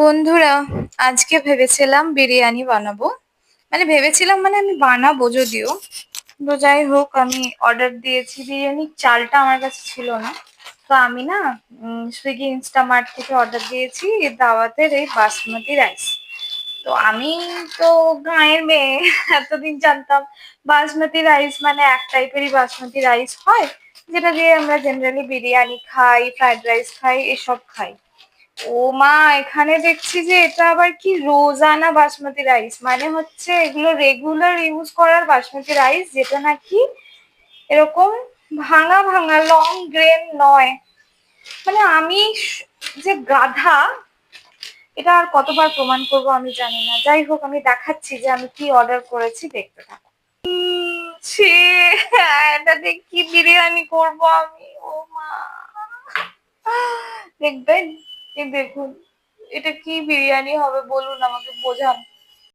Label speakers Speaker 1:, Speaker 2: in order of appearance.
Speaker 1: বন্ধুরা, আজকে ভেবেছিলাম বিরিয়ানি বানাবো। মানে আমি বানাবো যদিও। তো যাই হোক, আমি অর্ডার দিয়েছি। বিরিয়ানির চালটা আমার কাছে ছিল না। তো আমি না সুইগি ইনস্টামার্ট থেকে অর্ডার দিয়েছি দাওয়াতের এই বাসমতি রাইস। তো আমি তো গাঁয়ের মেয়ে, এতদিন জানতাম বাসমতি রাইস মানে এক টাইপেরই বাসমতি রাইস হয়, যেটা দিয়ে আমরা জেনারেলি বিরিয়ানি খাই, ফ্রাইড রাইস খাই, এসব খাই। ও মা, এখানে দেখছি যে এটা আবার কি রোজানা বাসমতি রাইস, মানে হচ্ছে এগুলো রেগুলার ইউজ করার বাসমতি রাইস, যেটা নাকি এরকম ভাঙা ভাঙা লং গ্রেন নয়। মানে আমি যে গাধা, এটা আর কতবার প্রমাণ করব আমি জানি না। যাই হোক, আমি দেখাচ্ছি যে আমি কি অর্ডার করেছি, দেখতে থাকো। ছি, এটা দিয়ে কি বিরিয়ানি করব আমি? ও মা, দেখবেন? এই দেখুন, এটা কি বিরিয়ানি হবে বলুন, আমাকে বোঝান।